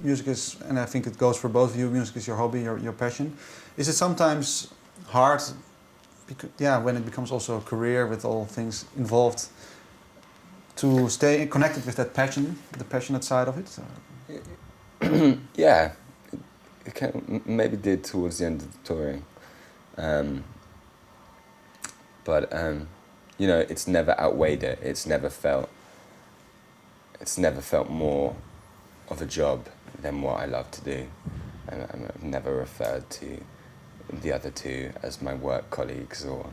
music is, and I think it goes for both of you, music is your hobby, your passion. Is it sometimes hard, because, when it becomes also a career with all things involved, to stay connected with that passion, the passionate side of it? Yeah, maybe did towards the end of the touring. But it's never outweighed it. It's never felt more of a job than what I love to do. And I've never referred to the other two as my work colleagues, or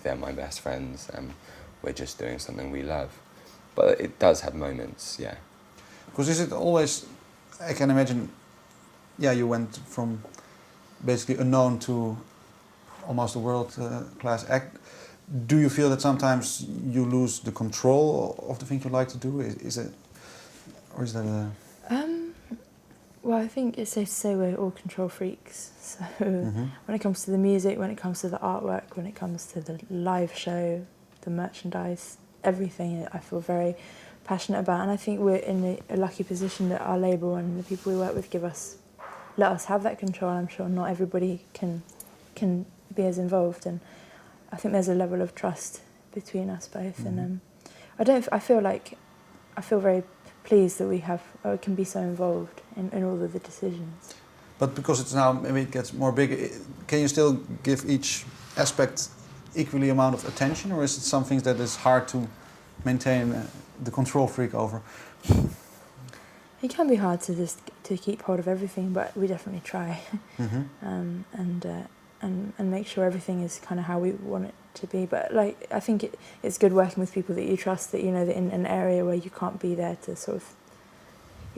they're my best friends, and we're just doing something we love. But it does have moments, yeah. Because is it always, I can imagine, you went from basically unknown to almost a world-class act. Do you feel that sometimes you lose the control of the thing you like to do? Is it, or is that a... Well, I think it's safe to say we're all control freaks. So when it comes to the music, when it comes to the artwork, when it comes to the live show, the merchandise, everything I feel very passionate about. And I think we're in a lucky position that our label and the people we work with let us have that control. I'm sure not everybody can be as involved, and I think there's a level of trust between us both. And I feel very pleased that we can be so involved in all of the decisions. But because it's now, maybe it gets more big, can you still give each aspect equally amount of attention, or is it something that is hard to maintain the control freak over? It can be hard to keep hold of everything, but we definitely try. And make sure everything is kind of how we want it to be. But I think it's good working with people that you trust, that that in an area where you can't be there to sort of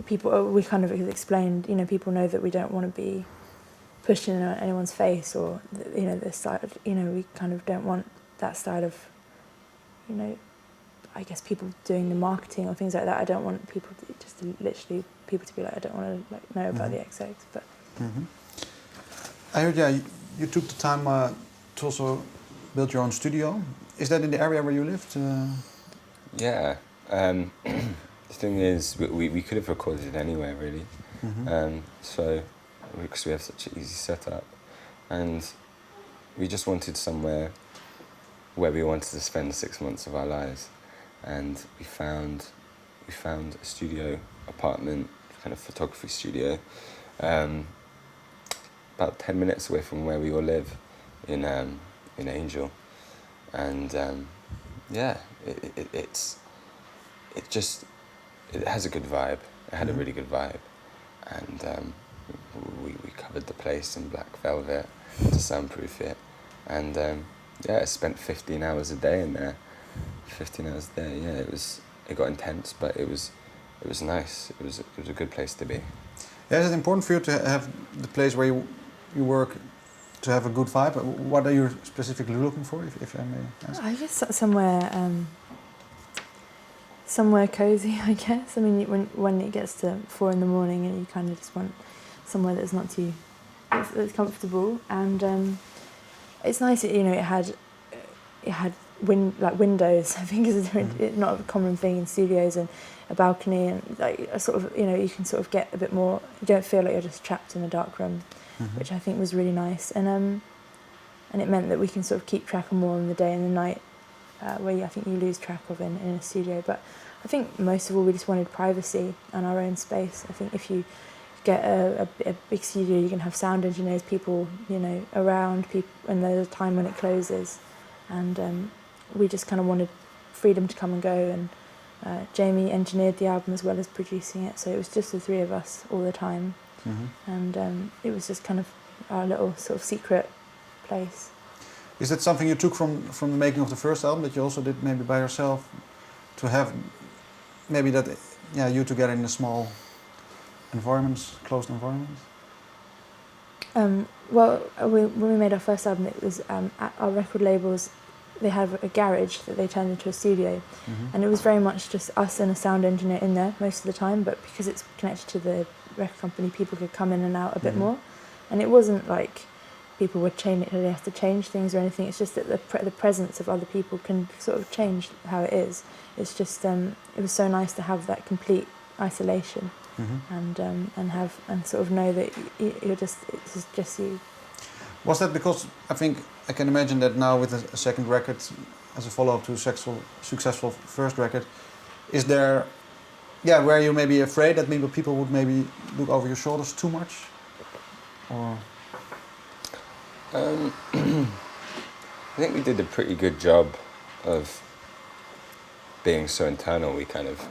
we kind of explained, people know that we don't want to be pushing anyone's face, or this side, we kind of don't want that side of, I guess people doing the marketing or things like that. I don't want people to be like, I don't want to know about the XX, but. I heard, you took the time to also build your own studio. Is that in the area where you lived? Yeah. The thing is, we could have recorded it anywhere, really. So, because we have such an easy setup. And we just wanted somewhere where we wanted to spend 6 months of our lives. And we found a studio apartment, kind of photography studio, about 10 minutes away from where we all live in Angel. And it has a good vibe. It had a really good vibe. And we covered the place in black velvet to soundproof it. And I spent 15 hours a day in there. 15 hours a day, it got intense, but it was nice. It was a good place to be. Yeah, is it important for you to have the place where you work to have a good vibe? What are you specifically looking for, if I may ask? I guess somewhere cozy, I guess. I mean, when it gets to 4 in the morning, and you kind of just want somewhere that's not too, it's comfortable, and it's nice. It had windows. I think is not a common thing in studios, and a balcony, and a sort of you can sort of get a bit more. You don't feel like you're just trapped in a dark room, which I think was really nice, and it meant that we can sort of keep track of more in the day and the night, where I think you lose track of in a studio. But I think most of all we just wanted privacy and our own space. I think if you get a big studio, you can have sound engineers, people around, and there's a time when it closes, and we just kind of wanted freedom to come and go. And Jamie engineered the album as well as producing it, so it was just the three of us all the time. And it was just kind of our little sort of secret place. Is that something you took from the making of the first album, that you also did maybe by yourself, to have maybe that you together in a small environments, closed environments? Well, when we made our first album, it was at our record labels. They have a garage that they turned into a studio, and it was very much just us and a sound engineer in there most of the time. But because it's connected to the record company, people could come in and out a bit more, and it wasn't like people would change it. They have to change things or anything. It's just that the presence of other people can sort of change how it is. It's just it was so nice to have that complete isolation. and sort of know that it's just you. Was that because I think I can imagine that now with a second record as a follow-up to a successful first record, is there, were you maybe afraid that maybe people would maybe look over your shoulders too much, or? I think we did a pretty good job of being so internal. We kind of,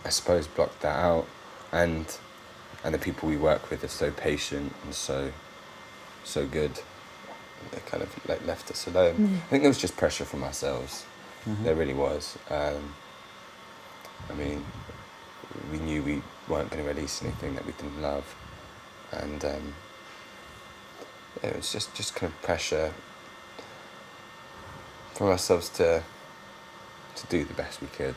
I suppose, blocked that out, and the people we work with are so patient and so good. They kind of like left us alone. I think there was just pressure from ourselves. There really was. I mean, we knew we weren't going to release anything that we didn't love, and it was just kind of pressure from ourselves to do the best we could.